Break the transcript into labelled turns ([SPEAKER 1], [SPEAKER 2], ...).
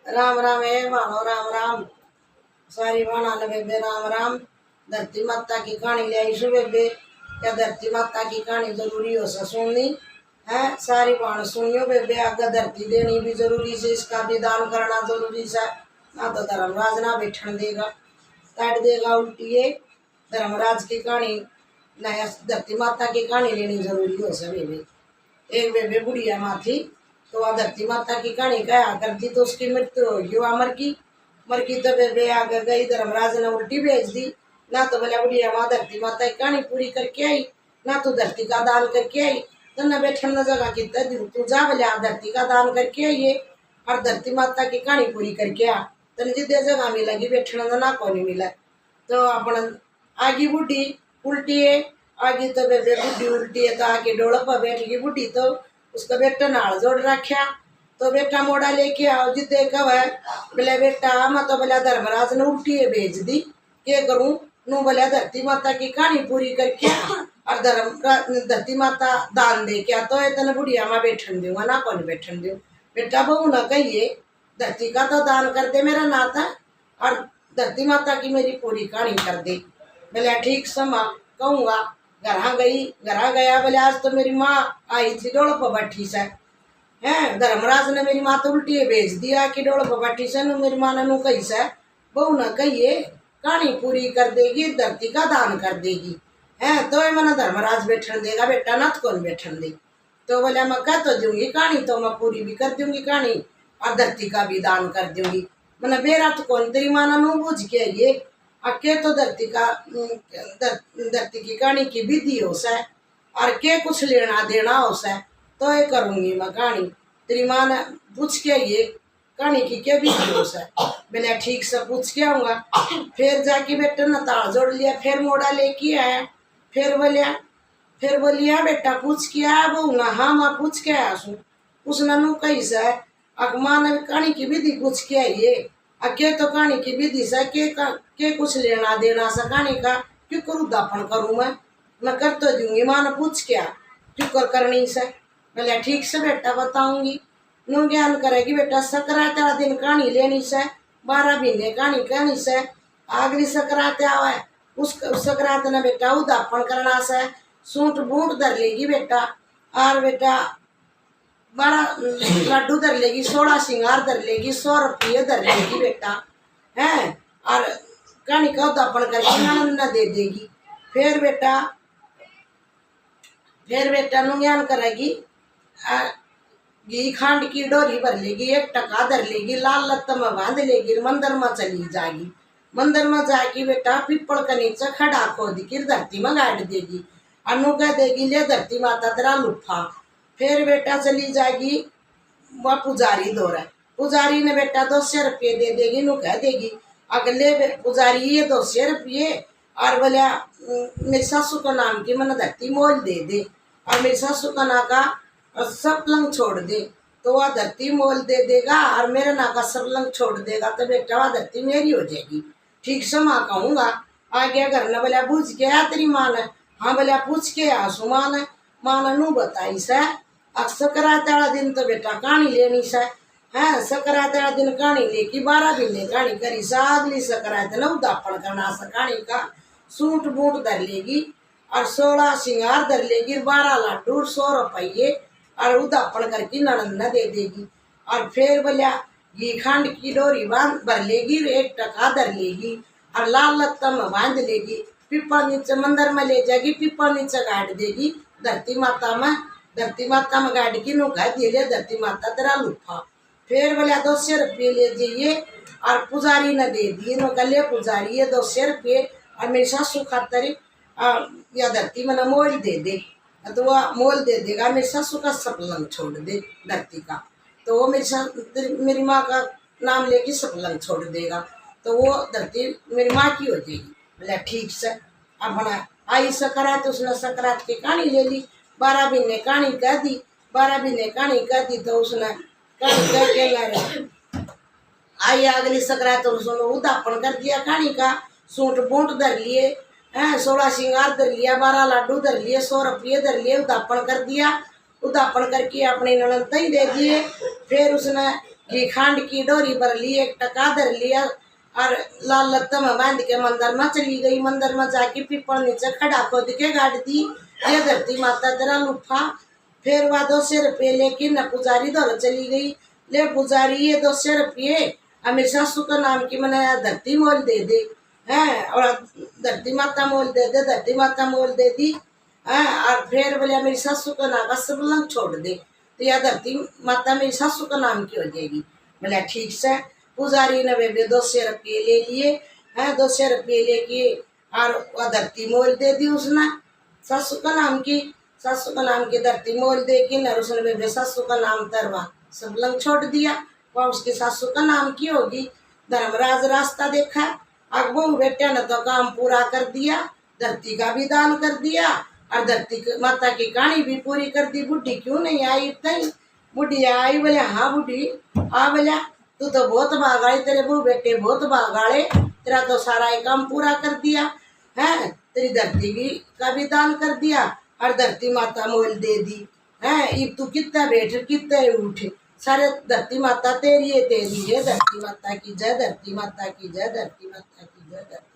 [SPEAKER 1] राम राम है मानो राम राम। सारी बाणा ने बेबे राम राम। धरती माता की कहानी ले आई सु बेबे। क्या धरती माता की कहानी जरूरी हो सा सुननी है? सारी बाण सुनियो बेबे। आगे धरती देनी भी जरूरी से, इसका भी दान करना जरूरी से। ना तो धर्मराज ना बैठन देगा, काट देगा उल्टी है। धर्मराज की कहानी नया धरती माता की कहानी लेनी जरूरी हो सा बेबे। एक बेबे बुढ़िया माँ थी, तो वह धरती माता की कहानी कहा करती, तो उसकी मृत्यु होगी। वह मर की तो बेबे आगे गई, धर्मराज ने उल्टी भेज दी। ना तो बोला बुढ़िया माँ धरती माता की कहानी पूरी करके आई, ना तो धरती का दान करके आई। तो न बैठन न जगह की तू जा बोले धरती का दान करके आइए और धरती माता की कहानी पूरी करके आ। तन जिदे जगह मिलेगी बैठने ना को नहीं मिला। तो अपन आगी बुढ़ी उल्टी है, आगे तो बेबे बुढ़ी उल्टी है, तो आगे डोल पर बैठ गई बुढ़ी। तो उसका बेटा नाल जोड़ रखा, तो बेटा मोड़ा लेके आओ जिदे कब है बोले बेटा मैं तो बोला धर्मराज ने उल्टी है भेज दी, क्या करूं? नू बोला धरती माता की कहानी पूरी करके और धरती माता दान दे क्या, तो इतने बुढ़िया मैं बैठन दूंगा ना कौन बैठन दूं। बेटा बहू ना कहिए, धरती का तो दान कर दे मेरा नाता, और धरती माता की मेरी पूरी कहानी कर दे। बोले ठीक समा कहूँगा। घर गई, घर गया बोले आज तो मेरी माँ आई थी डोल पर बैठी से है, धर्मराज ने मेरी माँ तो उल्टी भेज दिया कि डोल पर बैठी से। मेरी माँ ने कही से बहू न कहिए कहानी पूरी कर देगी, धरती का दान कर देगी है, तो मैंने धर्मराज बैठन देगा बेटा ना तो कौन बैठन दे। तो बोले मैं कह तो दूंगी कहानी, तो मैं पूरी भी कर दूंगी कहानी और धरती का भी दान कर दूंगी। मैंने बेरा तो कौन तेरी माँ ने बूझ के ये अके तो धरती का धरती की कहानी की विधि हो सा और के कुछ लेना देना हो सा, तो ये करूंगी मैं कहानी। तेरी माँ ने पूछ के ये कहानी की क्या विधि हो सा। मैंने ठीक से पूछ के आऊंगा। फिर जाके बेटे ने ताड़ जोड़ लिया, फिर मोड़ा लेके आया। फिर बोलिया बेटा पूछ के आया बहू ना? हाँ मैं पूछ के आया सू। उसने नू कही से अक माँ ने कहानी की विधि पूछ के आइए, अके तो कहानी की विधि से के कुछ लेना देना सा कहानी का, क्यों करूँ दापन करूँ मैं कर तो दूंगी। माँ ने पूछ क्या क्यों कर करनी से? बोले ठीक से बेटा बताऊंगी। नू ज्ञान करेगी बेटा सकरात वाला दिन कहानी लेनी से, 12 महीने कहानी कहनी से। अगली सकरात आवे उस सकरात ने बेटा उदापन करना से, सूट बूट धर लेगी बेटा, और बेटा 12 लड्डू धर लेगी, 16 सिंगार धर लेगी, 100 रुपये धर लेगी बेटा है, और कहानी का उदापन करके ननद न दे देगी। फिर बेटा नु ज्ञान करेगी, घी खांड की डोरी भर लेगी, 1 टका धर लेगी, लाल लत्त में बांध लेगी, मंदिर में चली जाएगी। मंदिर में जाके बेटा पीपल के नीचे खड़ा खोद के धरती में गाड़ देगी, अनु कह देगी ले धरती माता तेरा लुफा। फिर बेटा चली जाएगी वह पुजारी दौरा, पुजारी ने बेटा 200 रुपये दे देगी। नु कह देगी अगले पुजारी ये 200 रुपये और बोलिया मेरी सासू का नाम की मैंने धरती मोल दे दे, और मेरी सासू का ना का सब लंग छोड़ दे, तो वह धरती मोल दे देगा और मेरे ना का सब लंग छोड़ देगा, तो बेटा वह धरती मेरी हो जाएगी। ठीक से माँ कहूँगा। आ गया घर ने बोलिया पूछ के आ तेरी माँ ने? हाँ बोलिया पूछ के आ सु माँ ने नू बताई से। अब सकरात वाला दिन तो बेटा कहानी लेनी से है, सकरात वाला दिन कहानी लेकी 12 महीने कहानी करी सा। अगली सकरात ने उदापन करना सा कहानी का, सूट बूट धर लेगी और 16 सिंगार धर लेगी, 12 लड्डू 100 रुपये और उदापन करके ननद न दे देगी। और फिर बोलिया घी खांड की डोरी बांध भर लेगी, 1 टका धर लेगी और लाल लत्ता में बांध लेगी, पीपल नीचे मंदिर में ले जाएगी, पीपल नीचे गाड़ देगी धरती माता में गाड़ की नु कह दिए धरती माता तेरा लुफा। फिर बोलिया 200 रुपये ले जाइए, और पुजारी ने दे दिए। नो कह ले पुजारी ये 200 रुपये और मेरी सासू खातर या धरती में मोल दे दे, तो वह मोल दे देगा, मेरी सासू का सपलंग छोड़ दे धरती का, तो वो मेरी माँ का नाम लेके सपलंग छोड़ देगा, तो वो धरती मेरी माँ की हो जाएगी। बोला ठीक से। अब आई सकरात, उसने सकरात की कहानी ले ली, 12 महीने कहानी कह दी, 12 महीने कहानी कह दी, तो उसने कहानी कह के आई अगली सकरात, तो उसने उदापन कर दिया कहानी का, सूट बूट धर लिए हैं, 16 सिंगार धर लिया, 12 लड्डू धर लिए, 100 रुपये धर लिए, उदापन कर दिया। उदापन करके अपने ननद ही दे दिए। फिर उसने कि खांड की डोरी भर ली, एक टका धर लिया और लाल लत्ता में बांध के मंदिर में चली गई। मंदिर में जाके पीपल नीचे खड़ा खोद के गाड़ दी, ये धरती माता तेरा लुफा। फिर वह 200 रुपये लेके न पुजारी दौड़ चली गई। ले पुजारी ये 200 रुपये हमें सासू का नाम की मैंने धरती मोल दे दे है, और धरती माता मोल दे दे, धरती माता मोल दे दी है। और फिर बोले मेरी सासू का नाम का सब लंग छोड़ दे, तो यह धरती माता मेरी सासू का नाम की हो जाएगी। बोले ठीक से। पुजारी ने बेबे 200 रुपये ले लिए हैं, 200 रुपये लेके और वह धरती मोल दे दी उसने सासू का नाम की। सासू का नाम की धरती मोल दे के न उसने बेबे सासू का नाम तरवा सब लंग छोड़ दिया। वह उसकी सासू का नाम की होगी। धर्मराज रास्ता देखा, अगबू बेटे ने तो काम पूरा कर दिया, धरती का भी दान कर दिया और धरती माता की कहानी भी पूरी कर दी। बुढ़ी क्यों नहीं आई? नहीं बुढ़ी आई। बोले हाँ बुढ़ी आ। बोला तू तो बहुत भागाड़ी, तेरे बहू बेटे बहुत भागाड़े, तेरा तो सारा ही काम पूरा कर दिया है, तेरी धरती भी का भी दान कर दिया और धरती माता मोल दे दी है। अब तू कितना बैठ कितना उठे, सारे धरती माता तेरी है, तेरी है। धरती माता की जय, धरती माता की जय, धरती माता की जय, धरती